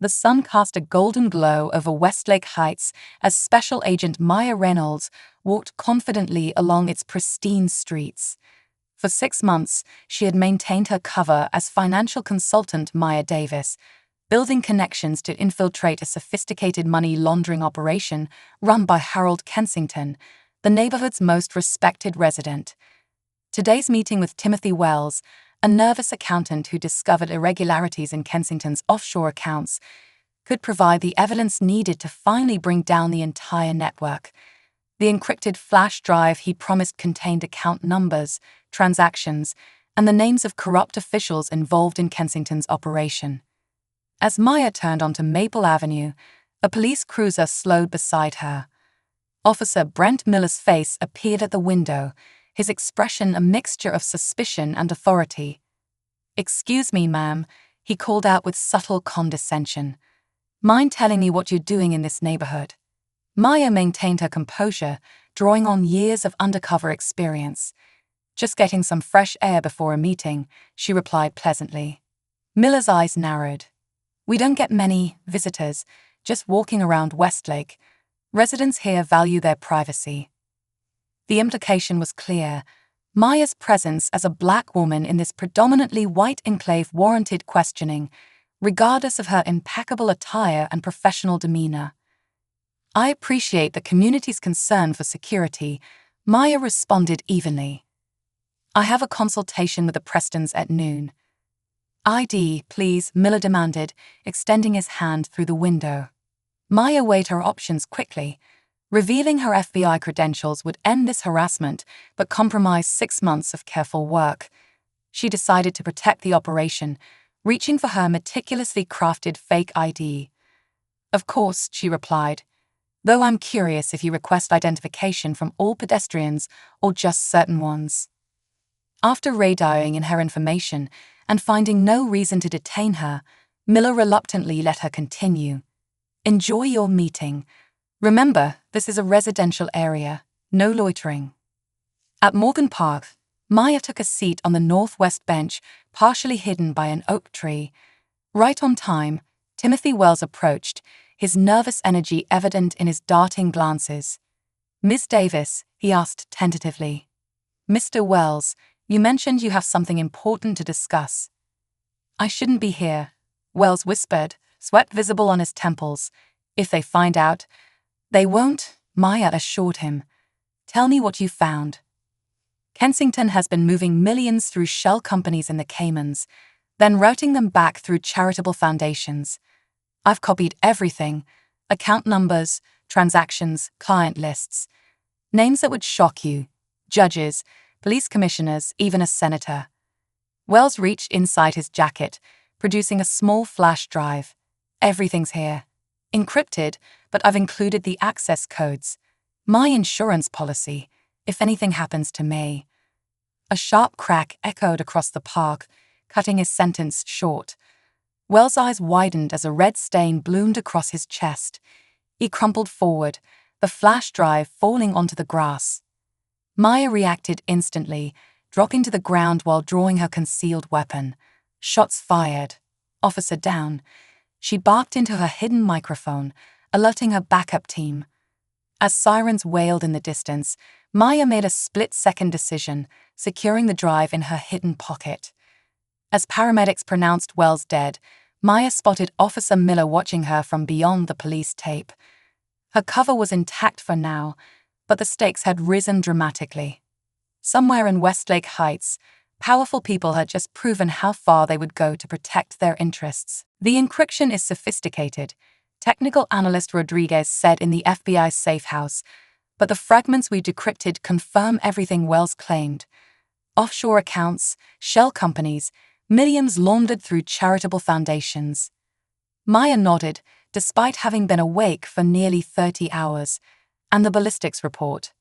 The sun cast a golden glow over Westlake Heights as Special Agent Maya Reynolds walked confidently along its pristine streets. For 6 months, she had maintained her cover as financial consultant Maya Davis, building connections to infiltrate a sophisticated money laundering operation run by Harold Kensington, the neighborhood's most respected resident. Today's meeting with Timothy Wells, a nervous accountant who discovered irregularities in Kensington's offshore accounts, could provide the evidence needed to finally bring down the entire network. The encrypted flash drive he promised contained account numbers, transactions, and the names of corrupt officials involved in Kensington's operation. As Maya turned onto Maple Avenue, a police cruiser slowed beside her. Officer Brent Miller's face appeared at the window, his expression a mixture of suspicion and authority. "Excuse me, ma'am," he called out with subtle condescension. "Mind telling me what you're doing in this neighborhood?" Maya maintained her composure, drawing on years of undercover experience. "Just getting some fresh air before a meeting," she replied pleasantly. Miller's eyes narrowed. "We don't get many visitors, just walking around Westlake. Residents here value their privacy." The implication was clear. Maya's presence as a black woman in this predominantly white enclave warranted questioning, regardless of her impeccable attire and professional demeanor. "I appreciate the community's concern for security," Maya responded evenly. "I have a consultation with the Prestons at noon." "ID, please," Miller demanded, extending his hand through the window. Maya weighed her options quickly. Revealing her FBI credentials would end this harassment, but compromise 6 months of careful work. She decided to protect the operation, reaching for her meticulously crafted fake ID. "Of course," she replied, "though I'm curious if you request identification from all pedestrians or just certain ones." After radaring in her information and finding no reason to detain her, Miller reluctantly let her continue. "Enjoy your meeting. Remember, this is a residential area, no loitering." At Morgan Park, Maya took a seat on the northwest bench, partially hidden by an oak tree. Right on time, Timothy Wells approached, his nervous energy evident in his darting glances. "Miss Davis," he asked tentatively. "Mr. Wells, you mentioned you have something important to discuss." "I shouldn't be here," Wells whispered, sweat visible on his temples. "If they find out—" "They won't," Maya assured him. "Tell me what you found." "Kensington has been moving millions through shell companies in the Caymans, then routing them back through charitable foundations. I've copied everything: account numbers, transactions, client lists. Names that would shock you: judges, police commissioners, even a senator." Wells reached inside his jacket, producing a small flash drive. "Everything's here. Encrypted, but I've included the access codes. My insurance policy, if anything happens to me." A sharp crack echoed across the park, cutting his sentence short. Wells' eyes widened as a red stain bloomed across his chest. He crumpled forward, the flash drive falling onto the grass. Maya reacted instantly, dropping to the ground while drawing her concealed weapon. Shots fired. "Officer down." She barked into her hidden microphone, alerting her backup team. As sirens wailed in the distance, Maya made a split-second decision, securing the drive in her hidden pocket. As paramedics pronounced Wells dead, Maya spotted Officer Miller watching her from beyond the police tape. Her cover was intact for now, but the stakes had risen dramatically. Somewhere in Westlake Heights, powerful people had just proven how far they would go to protect their interests. "The encryption is sophisticated," technical analyst Rodriguez said in the FBI's safe house, "but the fragments we decrypted confirm everything Wells claimed. Offshore accounts, shell companies, millions laundered through charitable foundations." Maya nodded, despite having been awake for nearly 30 hours. "And the ballistics report?"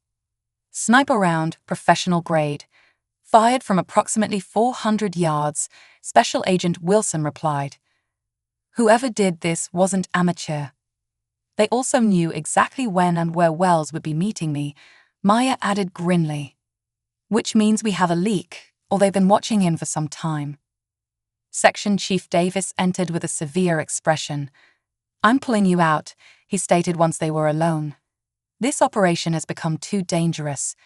"Sniper round, professional grade. Fired from approximately 400 yards, Special Agent Wilson replied. "Whoever did this wasn't amateur." "They also knew exactly when and where Wells would be meeting me," Maya added grimly. "Which means we have a leak, or they've been watching him for some time." Section Chief Davis entered with a severe expression. "I'm pulling you out," he stated once they were alone. "This operation has become too dangerous."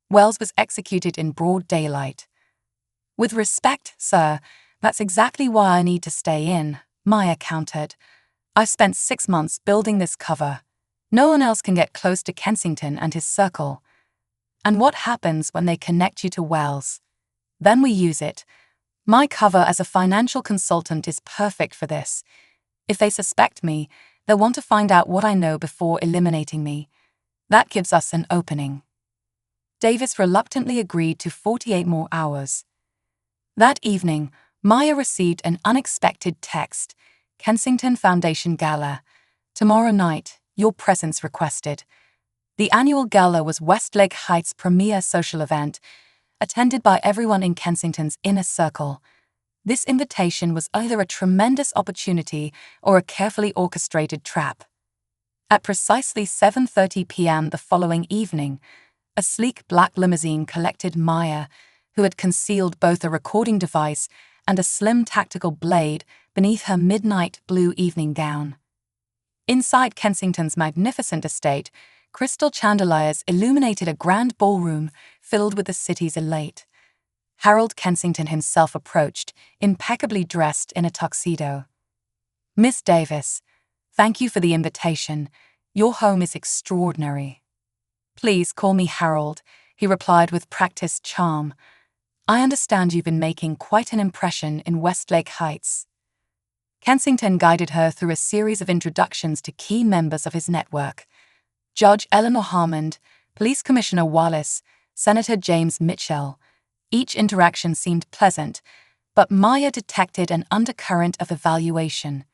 Wells was executed in broad daylight. "With respect, sir, that's exactly why I need to stay in," Maya countered. "I've spent 6 months building this cover. No one else can get close to Kensington and his circle. And what happens when they connect you to Wells? Then we use it. My cover as a financial consultant is perfect for this. If they suspect me, they'll want to find out what I know before eliminating me. That gives us an opening." Davis reluctantly agreed to 48 more hours. That evening, Maya received an unexpected text. "Kensington Foundation Gala. Tomorrow night, your presence requested." The annual gala was Westlake Heights' premier social event, attended by everyone in Kensington's inner circle. This invitation was either a tremendous opportunity or a carefully orchestrated trap. At precisely 7:30 p.m. the following evening, a sleek black limousine collected Maya, who had concealed both a recording device and a slim tactical blade beneath her midnight blue evening gown. Inside Kensington's magnificent estate, crystal chandeliers illuminated a grand ballroom filled with the city's elite. Harold Kensington himself approached, impeccably dressed in a tuxedo. "Miss Davis, thank you for the invitation. Your home is extraordinary." "Please call me Harold," he replied with practiced charm. "I understand you've been making quite an impression in Westlake Heights." Kensington guided her through a series of introductions to key members of his network. Judge Eleanor Harmond, Police Commissioner Wallace, Senator James Mitchell. Each interaction seemed pleasant, but Maya detected an undercurrent of evaluation.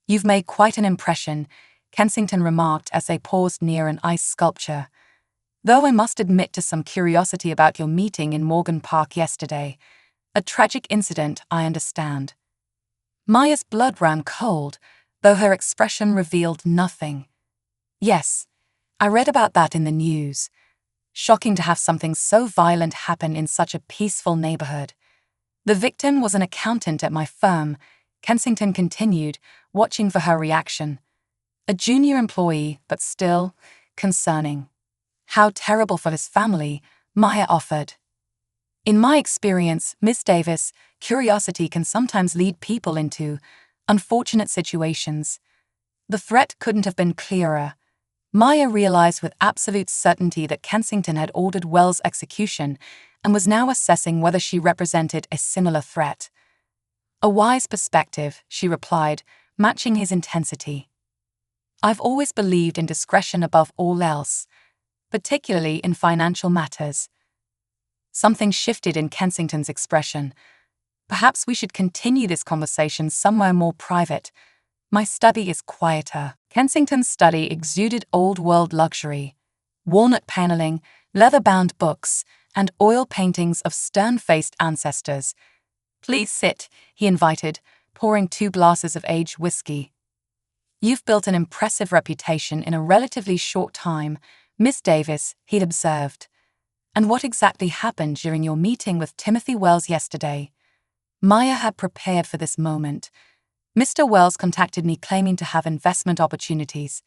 "You've made quite an impression," Kensington remarked as they paused near an ice sculpture. "Though I must admit to some curiosity about your meeting in Morgan Park yesterday. A tragic incident, I understand." Maya's blood ran cold, though her expression revealed nothing. "Yes, I read about that in the news. Shocking to have something so violent happen in such a peaceful neighborhood. The victim was an accountant at my firm," Kensington continued, watching for her reaction. "A junior employee, but still concerning." "How terrible for his family," Maya offered. "In my experience, Miss Davis, curiosity can sometimes lead people into unfortunate situations." The threat couldn't have been clearer. Maya realized with absolute certainty that Kensington had ordered Wells' execution and was now assessing whether she represented a similar threat. "A wise perspective," she replied, matching his intensity. "I've always believed in discretion above all else, particularly in financial matters." Something shifted in Kensington's expression. "Perhaps we should continue this conversation somewhere more private. My study is quieter." Kensington's study exuded old-world luxury. Walnut paneling, leather-bound books, and oil paintings of stern-faced ancestors. "Please sit," he invited, pouring 2 glasses of aged whiskey. "You've built an impressive reputation in a relatively short time, Miss Davis," he'd observed. "And what exactly happened during your meeting with Timothy Wells yesterday?" Maya had prepared for this moment. "Mr. Wells contacted me claiming to have investment opportunities.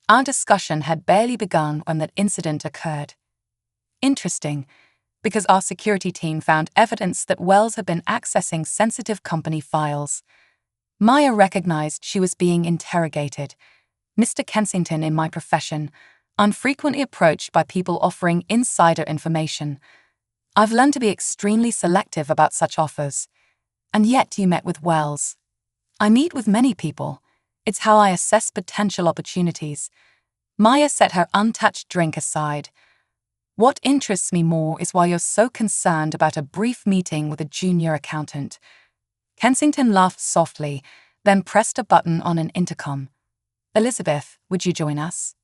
Our discussion had barely begun when that incident occurred." "Interesting, because our security team found evidence that Wells had been accessing sensitive company files." Maya recognized she was being interrogated. "Mr. Kensington, in my profession, I'm frequently approached by people offering insider information. I've learned to be extremely selective about such offers. And yet you met with Wells." "I meet with many people. It's how I assess potential opportunities." Maya set her untouched drink aside. "What interests me more is why you're so concerned about a brief meeting with a junior accountant." Kensington laughed softly, then pressed a button on an intercom. "Elizabeth, would you join us?"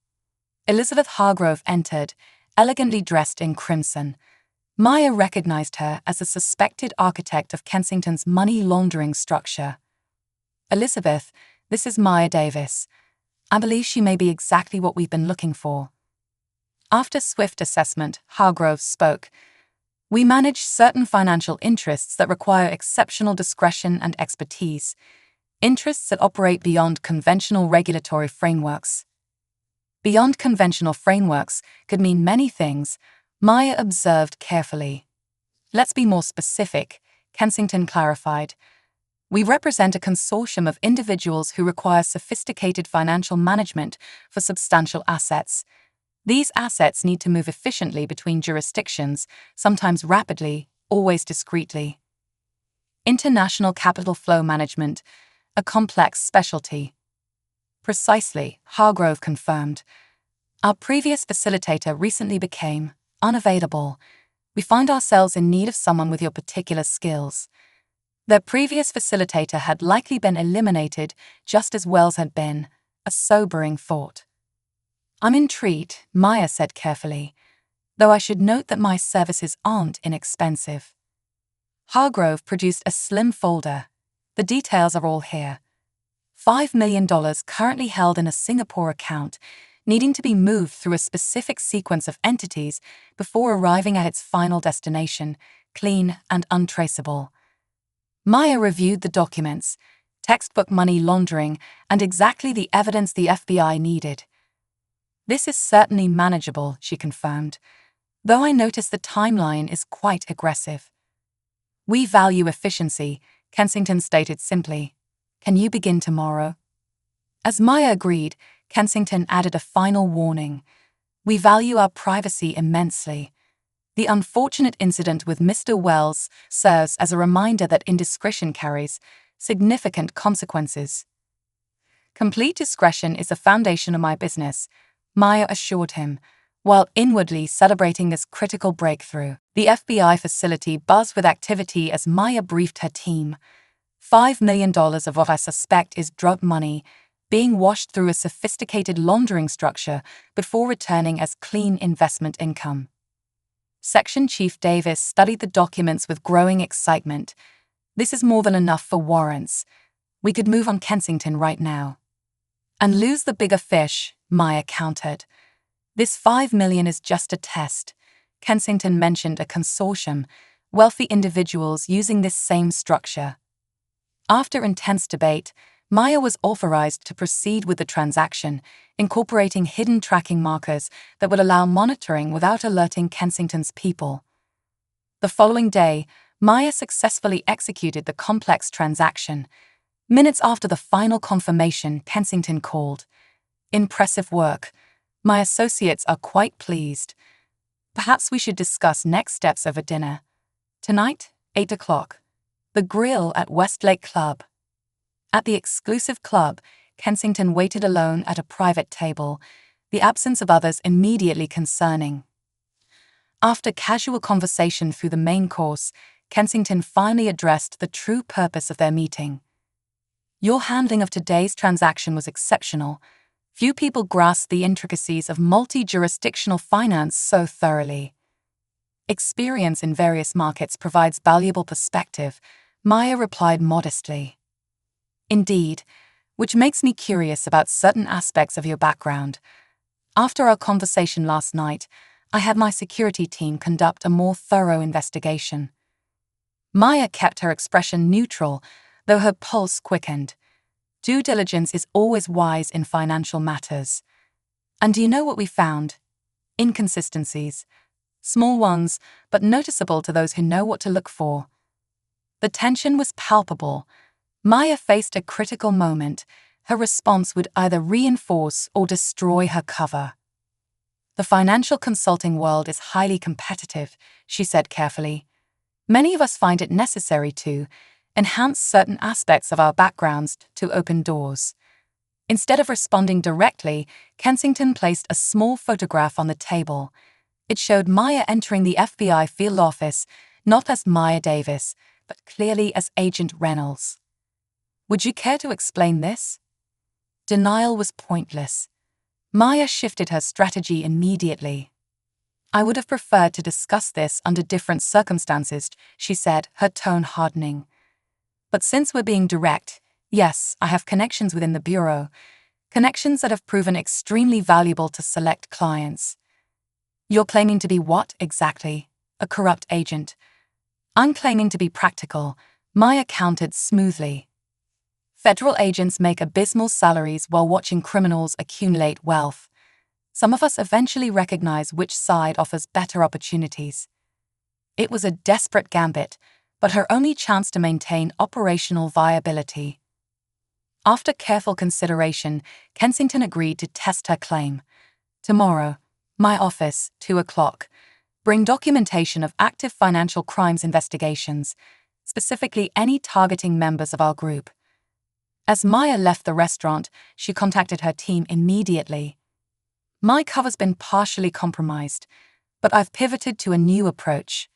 Elizabeth Hargrove entered, elegantly dressed in crimson. Maya recognized her as the suspected architect of Kensington's money laundering structure. "Elizabeth, this is Maya Davis. I believe she may be exactly what we've been looking for." After swift assessment, Hargrove spoke. We manage certain financial interests that require exceptional discretion and expertise, interests that operate beyond conventional regulatory frameworks. Beyond conventional frameworks could mean many things, Maya observed carefully. Let's be more specific, Kensington clarified. We represent a consortium of individuals who require sophisticated financial management for substantial assets. These assets need to move efficiently between jurisdictions, sometimes rapidly, always discreetly. International capital flow management, a complex specialty. Precisely, Hargrove confirmed. Our previous facilitator recently became unavailable. We find ourselves in need of someone with your particular skills. Their previous facilitator had likely been eliminated just as Wells had been, a sobering thought. I'm intrigued, Maya said carefully, though I should note that my services aren't inexpensive. Hargrove produced a slim folder. The details are all here. $5 million currently held in a Singapore account, needing to be moved through a specific sequence of entities before arriving at its final destination, clean and untraceable. Maya reviewed the documents, textbook money laundering, and exactly the evidence the FBI needed. This is certainly manageable, she confirmed, though I notice the timeline is quite aggressive. We value efficiency, Kensington stated simply. Can you begin tomorrow? As Maya agreed, Kensington added a final warning. We value our privacy immensely. The unfortunate incident with Mr. Wells serves as a reminder that indiscretion carries significant consequences. Complete discretion is the foundation of my business, Maya assured him, while inwardly celebrating this critical breakthrough. The FBI facility buzzed with activity as Maya briefed her team. $5 million of what I suspect is drug money being washed through a sophisticated laundering structure before returning as clean investment income. Section Chief Davis studied the documents with growing excitement. This is more than enough for warrants. We could move on Kensington right now. And lose the bigger fish, Maya countered. This $5 million is just a test. Kensington mentioned a consortium, wealthy individuals using this same structure. After intense debate, Maya was authorized to proceed with the transaction, incorporating hidden tracking markers that would allow monitoring without alerting Kensington's people. The following day, Maya successfully executed the complex transaction. Minutes after the final confirmation, Kensington called. Impressive work. My associates are quite pleased. Perhaps we should discuss next steps over dinner. Tonight, 8 o'clock. The Grill at Westlake Club. At the exclusive club, Kensington waited alone at a private table, the absence of others immediately concerning. After casual conversation through the main course, Kensington finally addressed the true purpose of their meeting. Your handling of today's transaction was exceptional. Few people grasp the intricacies of multi-jurisdictional finance so thoroughly. Experience in various markets provides valuable perspective, Maya replied modestly. Indeed, which makes me curious about certain aspects of your background. After our conversation last night, I had my security team conduct a more thorough investigation. Maya kept her expression neutral, though her pulse quickened. Due diligence is always wise in financial matters. And do you know what we found? Inconsistencies. Small ones, but noticeable to those who know what to look for. The tension was palpable. Maya faced a critical moment. Her response would either reinforce or destroy her cover. The financial consulting world is highly competitive, she said carefully. Many of us find it necessary to enhance certain aspects of our backgrounds to open doors. Instead of responding directly, Kensington placed a small photograph on the table. It showed Maya entering the FBI field office, not as Maya Davis, but clearly as Agent Reynolds. Would you care to explain this? Denial was pointless. Maya shifted her strategy immediately. I would have preferred to discuss this under different circumstances, she said, her tone hardening. But since we're being direct, yes, I have connections within the Bureau, connections that have proven extremely valuable to select clients. You're claiming to be what, exactly? a corrupt agent. I'm claiming to be practical, Maya countered smoothly. Federal agents make abysmal salaries while watching criminals accumulate wealth. Some of us eventually recognize which side offers better opportunities. It was a desperate gambit, but her only chance to maintain operational viability. After careful consideration, Kensington agreed to test her claim. Tomorrow, my office, 2 o'clock. Bring documentation of active financial crimes investigations, specifically any targeting members of our group. As Maya left the restaurant, she contacted her team immediately. My cover's been partially compromised, but I've pivoted to a new approach.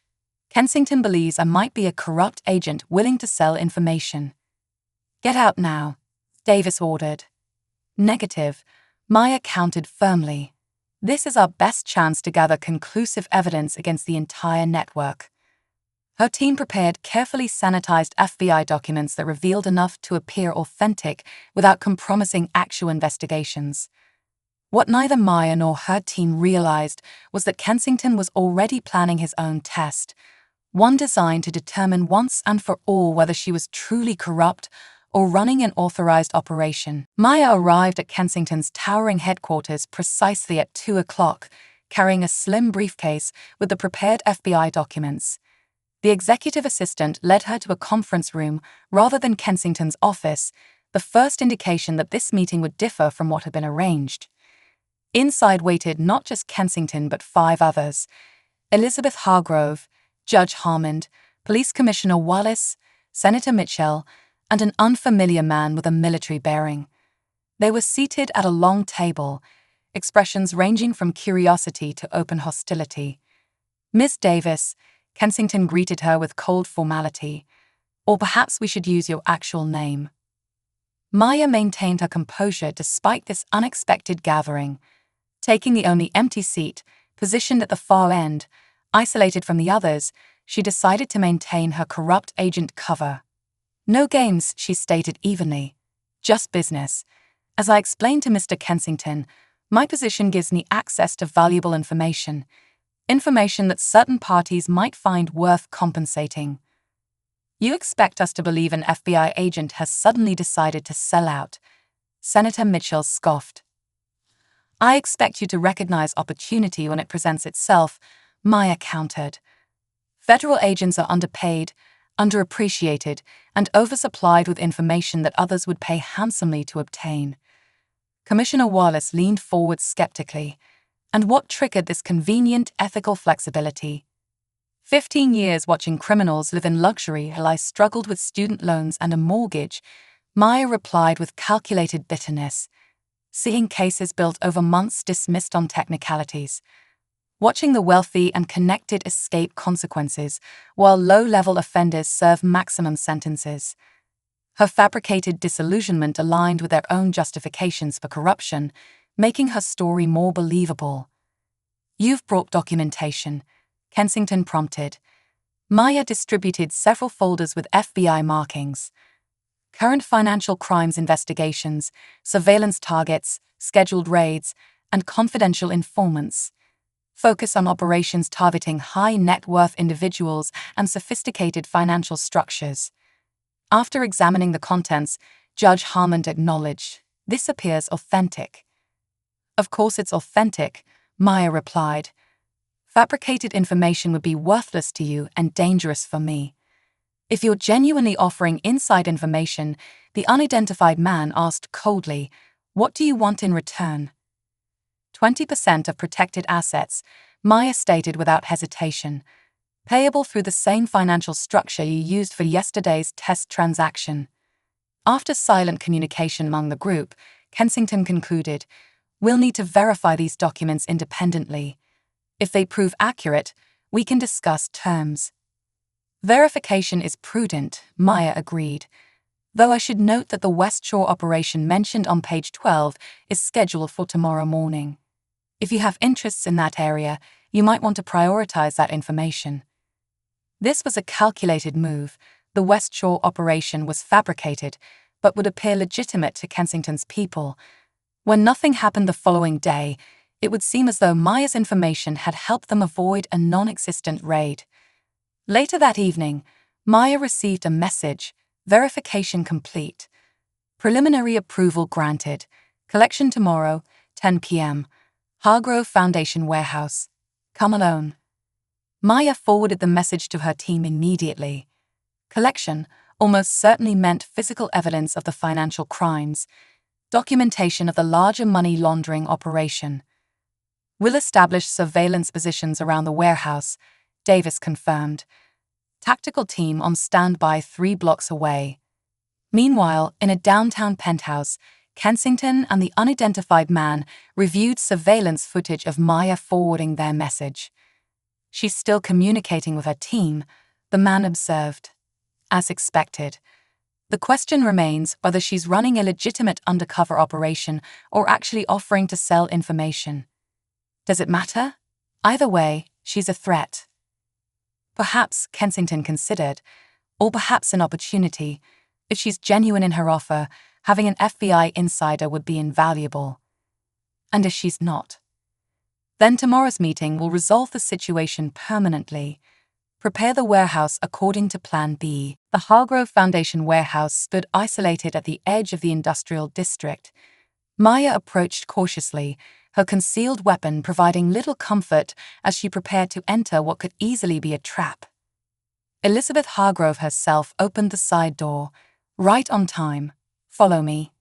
Kensington believes I might be a corrupt agent willing to sell information. Get out now, Davis ordered. Negative, Maya countered firmly. This is our best chance to gather conclusive evidence against the entire network. Her team prepared carefully sanitized FBI documents that revealed enough to appear authentic without compromising actual investigations. What neither Maya nor her team realized was that Kensington was already planning his own test, one designed to determine once and for all whether she was truly corrupt or running an authorized operation. Maya arrived at Kensington's towering headquarters precisely at 2 o'clock, carrying a slim briefcase with the prepared FBI documents. The executive assistant led her to a conference room rather than Kensington's office, the first indication that this meeting would differ from what had been arranged. Inside waited not just Kensington but 5 others: Elizabeth Hargrove, Judge Harmond, Police Commissioner Wallace, Senator Mitchell, and an unfamiliar man with a military bearing. They were seated at a long table, expressions ranging from curiosity to open hostility. Miss Davis, Kensington greeted her with cold formality. Or perhaps we should use your actual name. Maya maintained her composure despite this unexpected gathering. Taking the only empty seat, positioned at the far end, isolated from the others, she decided to maintain her corrupt agent cover. No games, she stated evenly. Just business. As I explained to Mr. Kensington, my position gives me access to valuable information. Information that certain parties might find worth compensating. You expect us to believe an FBI agent has suddenly decided to sell out? Senator Mitchell scoffed. I expect you to recognize opportunity when it presents itself, Maya countered. Federal agents are underpaid, underappreciated, and oversupplied with information that others would pay handsomely to obtain. Commissioner Wallace leaned forward skeptically. And what triggered this convenient ethical flexibility? 15 years watching criminals live in luxury while I struggled with student loans and a mortgage, Maya replied with calculated bitterness. Seeing cases built over months dismissed on technicalities. Watching the wealthy and connected escape consequences, while low-level offenders serve maximum sentences. Her fabricated disillusionment aligned with their own justifications for corruption, making her story more believable. You've brought documentation, Kensington prompted. Maya distributed several folders with FBI markings. Current financial crimes investigations, surveillance targets, scheduled raids, and confidential informants. Focus on operations targeting high-net-worth individuals and sophisticated financial structures. After examining the contents, Judge Harmond acknowledged, "This appears authentic." "Of course it's authentic," Maya replied. "Fabricated information would be worthless to you and dangerous for me." "If you're genuinely offering inside information," the unidentified man asked coldly, "what do you want in return?" 20% of protected assets, Maya stated without hesitation, payable through the same financial structure you used for yesterday's test transaction. After silent communication among the group, Kensington concluded, "We'll need to verify these documents independently. If they prove accurate, we can discuss terms." "Verification is prudent," Maya agreed, though I should note that the West Shore operation mentioned on page 12 is scheduled for tomorrow morning. If you have interests in that area, you might want to prioritize that information. This was a calculated move. The West Shore operation was fabricated, but would appear legitimate to Kensington's people. When nothing happened the following day, It would seem as though Maya's information had helped them avoid a non-existent raid. Later that evening, Maya received a message, verification complete. Preliminary approval granted. Collection tomorrow, 10 p.m. Hargrove Foundation Warehouse. Come alone. Maya forwarded the message to her team immediately. Collection almost certainly meant physical evidence of the financial crimes, documentation of the larger money laundering operation. We'll establish surveillance positions around the warehouse, Davis confirmed. Tactical team on standby 3 blocks away. Meanwhile, in a downtown penthouse, Kensington and the unidentified man reviewed surveillance footage of Maya forwarding their message. She's still communicating with her team, the man observed. As expected. The question remains whether she's running a legitimate undercover operation or actually offering to sell information. Does it matter? Either way, she's a threat. Perhaps, Kensington considered, or perhaps an opportunity. If she's genuine in her offer, having an FBI insider would be invaluable. And if she's not? Then tomorrow's meeting will resolve the situation permanently. Prepare the warehouse according to Plan B. The Hargrove Foundation warehouse stood isolated at the edge of the industrial district. Maya approached cautiously, her concealed weapon providing little comfort as she prepared to enter what could easily be a trap. Elizabeth Hargrove herself opened the side door. Right on time. Follow me.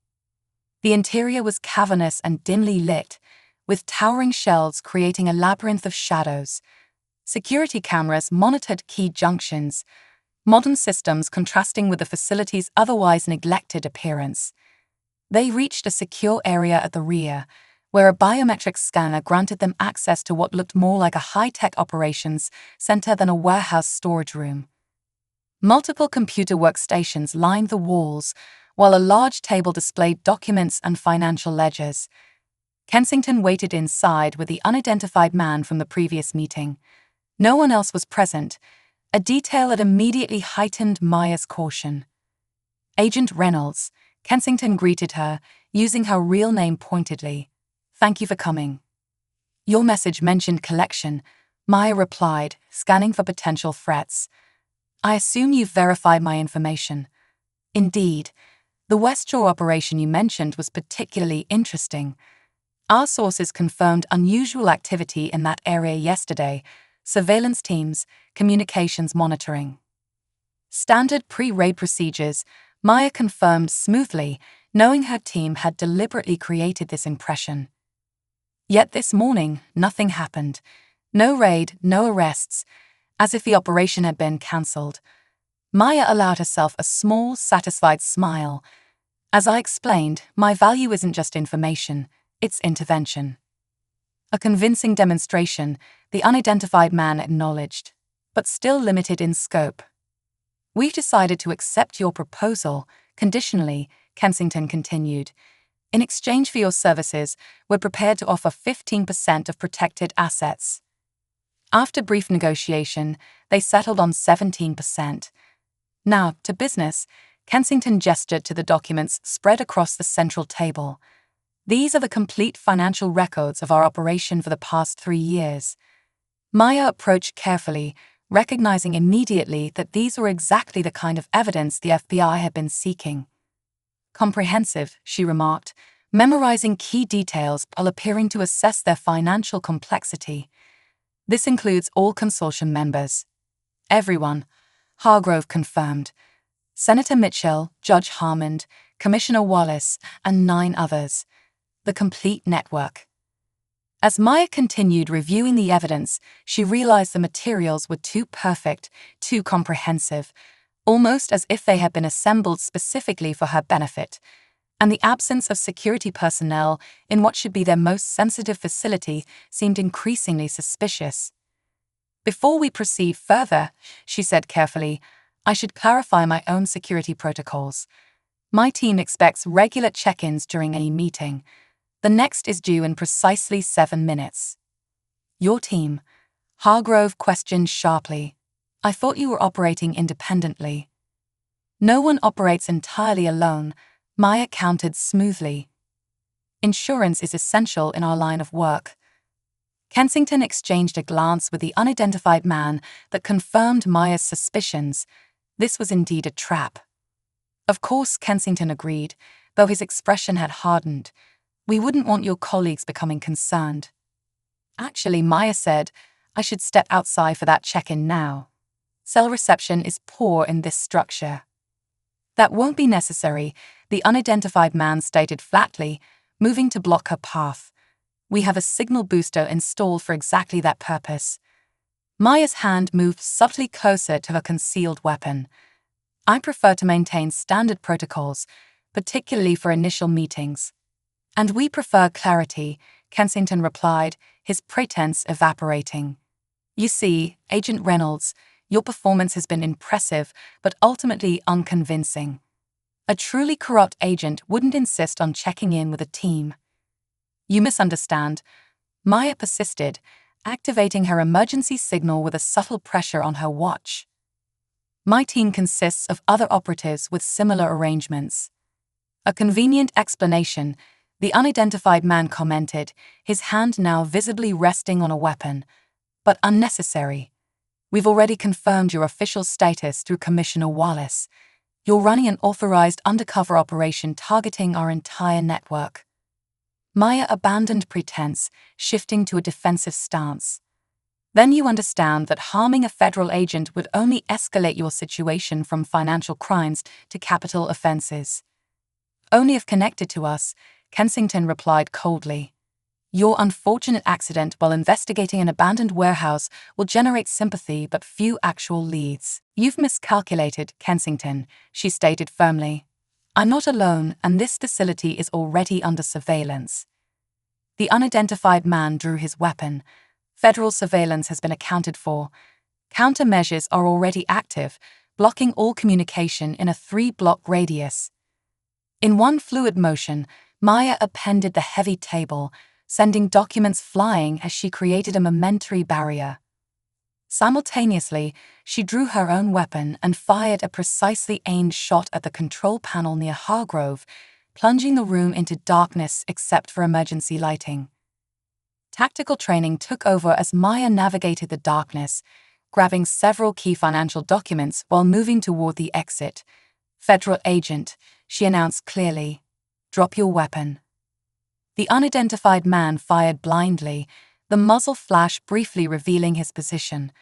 The interior was cavernous and dimly lit, with towering shelves creating a labyrinth of shadows. Security cameras monitored key junctions, modern systems contrasting with the facility's otherwise neglected appearance. They reached a secure area at the rear, where a biometric scanner granted them access to what looked more like a high-tech operations center than a warehouse storage room. Multiple computer workstations lined the walls, while a large table displayed documents and financial ledgers. Kensington waited inside with the unidentified man from the previous meeting. No one else was present, a detail that immediately heightened Maya's caution. Agent Reynolds, Kensington greeted her, using her real name pointedly. Thank you for coming. Your message mentioned collection, Maya replied, scanning for potential threats. I assume you've verified my information. Indeed, the West Shore operation you mentioned was particularly interesting. Our sources confirmed unusual activity in that area yesterday. Surveillance teams, communications monitoring. Standard pre-raid procedures, Maya confirmed smoothly, knowing her team had deliberately created this impression. Yet this morning, nothing happened. No raid, no arrests, as if the operation had been cancelled. Maya allowed herself a small, satisfied smile. As I explained, my value isn't just information, it's intervention. A convincing demonstration, the unidentified man acknowledged, but still limited in scope. We've decided to accept your proposal, conditionally, Kensington continued. In exchange for your services, we're prepared to offer 15% of protected assets. After brief negotiation, they settled on 17%. Now, to business, Kensington gestured to the documents spread across the central table. These are the complete financial records of our operation for the past 3 years. Maya approached carefully, recognizing immediately that these were exactly the kind of evidence the FBI had been seeking. Comprehensive, she remarked, memorizing key details while appearing to assess their financial complexity. This includes all consortium members. Everyone, Hargrove confirmed. Senator Mitchell, Judge Harmond, Commissioner Wallace, and 9 others. The complete network. As Maya continued reviewing the evidence, she realized the materials were too perfect, too comprehensive, almost as if they had been assembled specifically for her benefit, and the absence of security personnel in what should be their most sensitive facility seemed increasingly suspicious. Before we proceed further, she said carefully, I should clarify my own security protocols. My team expects regular check-ins during any meeting. The next is due in precisely 7 minutes. Your team? Hargrove questioned sharply. I thought you were operating independently. No one operates entirely alone, Maya countered smoothly. Insurance is essential in our line of work. Kensington exchanged a glance with the unidentified man that confirmed Maya's suspicions. This was indeed a trap. Of course, Kensington agreed, though his expression had hardened. We wouldn't want your colleagues becoming concerned. Actually, Maya said, I should step outside for that check-in now. Cell reception is poor in this structure. That won't be necessary, the unidentified man stated flatly, moving to block her path. We have a signal booster installed for exactly that purpose. Maya's hand moved subtly closer to her concealed weapon. I prefer to maintain standard protocols, particularly for initial meetings. And we prefer clarity, Kensington replied, his pretense evaporating. You see, Agent Reynolds, your performance has been impressive, but ultimately unconvincing. A truly corrupt agent wouldn't insist on checking in with a team. You misunderstand. Maya persisted, activating her emergency signal with a subtle pressure on her watch. My team consists of other operatives with similar arrangements. A convenient explanation, the unidentified man commented, his hand now visibly resting on a weapon. But unnecessary. We've already confirmed your official status through Commissioner Wallace. You're running an authorized undercover operation targeting our entire network. Maya abandoned pretense, shifting to a defensive stance. Then you understand that harming a federal agent would only escalate your situation from financial crimes to capital offenses. Only if connected to us, Kensington replied coldly. Your unfortunate accident while investigating an abandoned warehouse will generate sympathy but few actual leads. You've miscalculated, Kensington, she stated firmly. I'm not alone, and this facility is already under surveillance. The unidentified man drew his weapon. Federal surveillance has been accounted for. Countermeasures are already active, blocking all communication in a 3-block radius. In one fluid motion, Maya appended the heavy table, sending documents flying as she created a momentary barrier. Simultaneously, she drew her own weapon and fired a precisely aimed shot at the control panel near Hargrove, plunging the room into darkness except for emergency lighting. Tactical training took over as Maya navigated the darkness, grabbing several key financial documents while moving toward the exit. Federal agent, she announced clearly. Drop your weapon. The unidentified man fired blindly, the muzzle flash briefly revealing his position.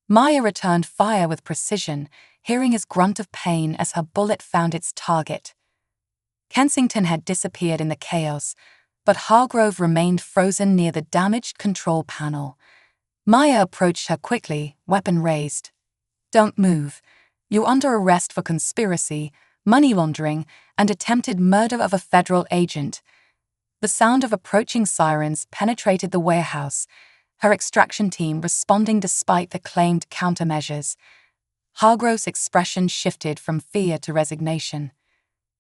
Maya returned fire with precision, hearing his grunt of pain as her bullet found its target. Kensington had disappeared in the chaos, but Hargrove remained frozen near the damaged control panel. Maya approached her quickly, weapon raised. Don't move. You're under arrest for conspiracy, money laundering, and attempted murder of a federal agent. The sound of approaching sirens penetrated the warehouse, her extraction team responding despite the claimed countermeasures. Hargrove's expression shifted from fear to resignation.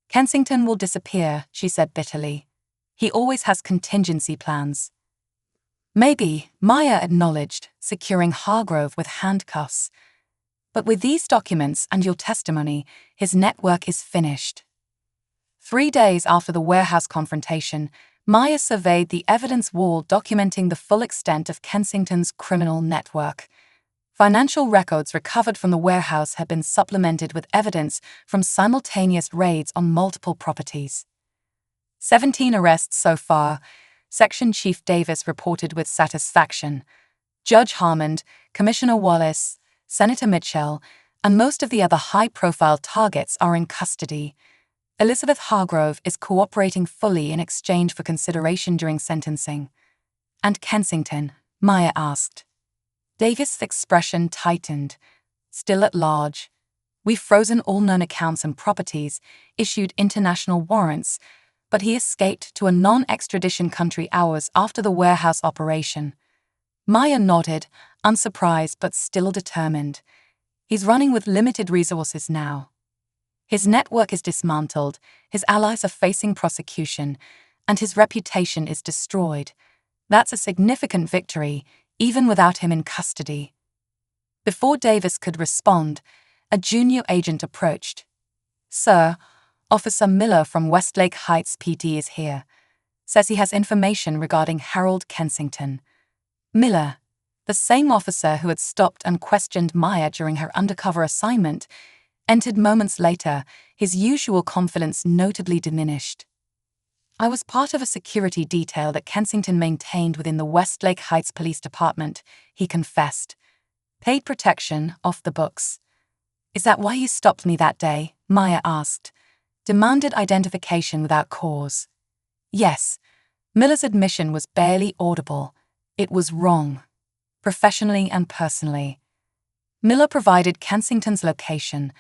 Kensington will disappear, she said bitterly. He always has contingency plans. Maybe, Maya acknowledged, securing Hargrove with handcuffs. But with these documents and your testimony, his network is finished. 3 days after the warehouse confrontation, Maya surveyed the evidence wall documenting the full extent of Kensington's criminal network. Financial records recovered from the warehouse had been supplemented with evidence from simultaneous raids on multiple properties. 17 arrests so far, Section Chief Davis reported with satisfaction. Judge Harmond, Commissioner Wallace, Senator Mitchell, and most of the other high-profile targets are in custody. Elizabeth Hargrove is cooperating fully in exchange for consideration during sentencing. And Kensington, Maya asked. Davis' expression tightened. Still at large. We've frozen all known accounts and properties, issued international warrants, but he escaped to a non-extradition country hours after the warehouse operation. Maya nodded, unsurprised but still determined. He's running with limited resources now. His network is dismantled, his allies are facing prosecution, and his reputation is destroyed. That's a significant victory, even without him in custody. Before Davis could respond, a junior agent approached. Sir, Officer Miller from Westlake Heights PD is here. Says he has information regarding Harold Kensington. Miller, the same officer who had stopped and questioned Maya during her undercover assignment, entered moments later, his usual confidence notably diminished. "I was part of a security detail that Kensington maintained within the Westlake Heights Police Department," he confessed. "Paid protection, off the books." "Is that why you stopped me that day?" Maya asked. "Demanded identification without cause." Yes. Miller's admission was barely audible. It was wrong, professionally and personally. Miller provided Kensington's location,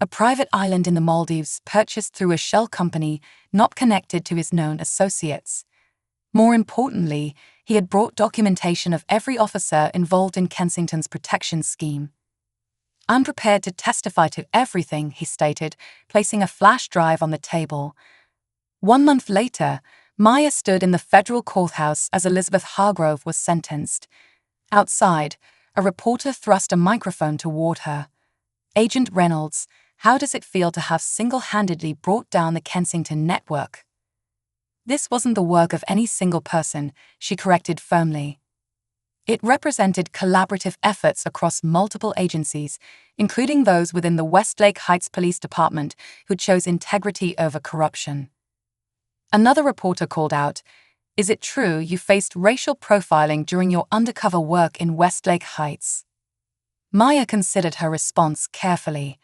a private island in the Maldives purchased through a shell company not connected to his known associates. More importantly, he had brought documentation of every officer involved in Kensington's protection scheme. "I'm prepared to testify to everything," he stated, placing a flash drive on the table. 1 month later, Maya stood in the federal courthouse as Elizabeth Hargrove was sentenced. Outside, a reporter thrust a microphone toward her. "Agent Reynolds, how does it feel to have single-handedly brought down the Kensington network?" "This wasn't the work of any single person," she corrected firmly. It represented collaborative efforts across multiple agencies, including those within the Westlake Heights Police Department who chose integrity over corruption. Another reporter called out, "Is it true you faced racial profiling during your undercover work in Westlake Heights?" Maya considered her response carefully.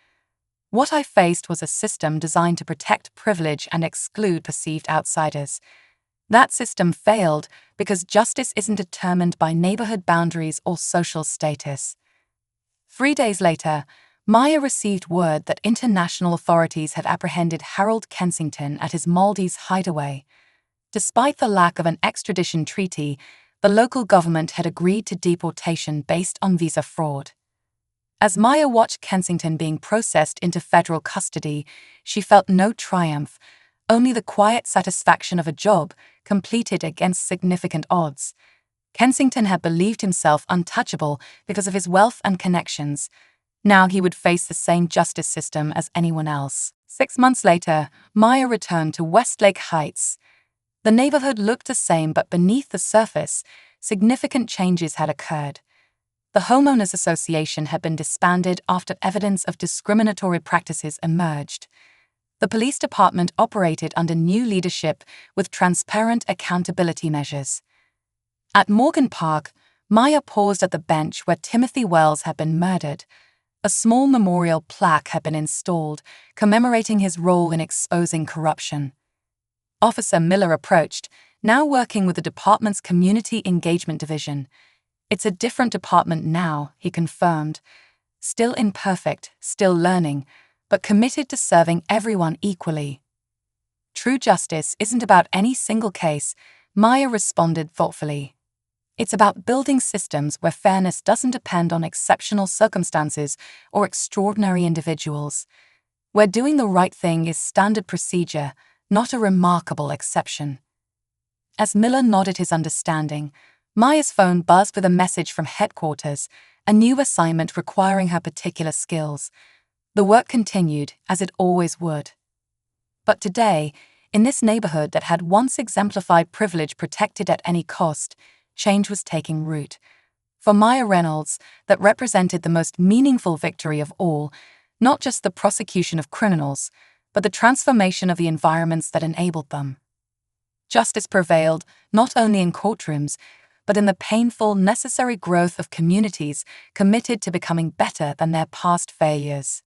"What I faced was a system designed to protect privilege and exclude perceived outsiders. That system failed because justice isn't determined by neighborhood boundaries or social status." 3 days later, Maya received word that international authorities had apprehended Harold Kensington at his Maldives hideaway. Despite the lack of an extradition treaty, the local government had agreed to deportation based on visa fraud. As Maya watched Kensington being processed into federal custody, she felt no triumph, only the quiet satisfaction of a job completed against significant odds. Kensington had believed himself untouchable because of his wealth and connections. Now he would face the same justice system as anyone else. 6 months later, Maya returned to Westlake Heights. The neighborhood looked the same, but beneath the surface, significant changes had occurred. The Homeowners Association had been disbanded after evidence of discriminatory practices emerged. The police department operated under new leadership with transparent accountability measures. At Morgan Park, Maya paused at the bench where Timothy Wells had been murdered. A small memorial plaque had been installed, commemorating his role in exposing corruption. Officer Miller approached, now working with the department's Community Engagement Division. "It's a different department now," he confirmed. "Still imperfect, still learning, but committed to serving everyone equally." "True justice isn't about any single case," Maya responded thoughtfully. "It's about building systems where fairness doesn't depend on exceptional circumstances or extraordinary individuals, where doing the right thing is standard procedure, not a remarkable exception." As Miller nodded his understanding, Maya's phone buzzed with a message from headquarters, a new assignment requiring her particular skills. The work continued, as it always would. But today, in this neighborhood that had once exemplified privilege protected at any cost, change was taking root. For Maya Reynolds, that represented the most meaningful victory of all, not just the prosecution of criminals, but the transformation of the environments that enabled them. Justice prevailed not only in courtrooms, but in the painful, necessary growth of communities committed to becoming better than their past failures.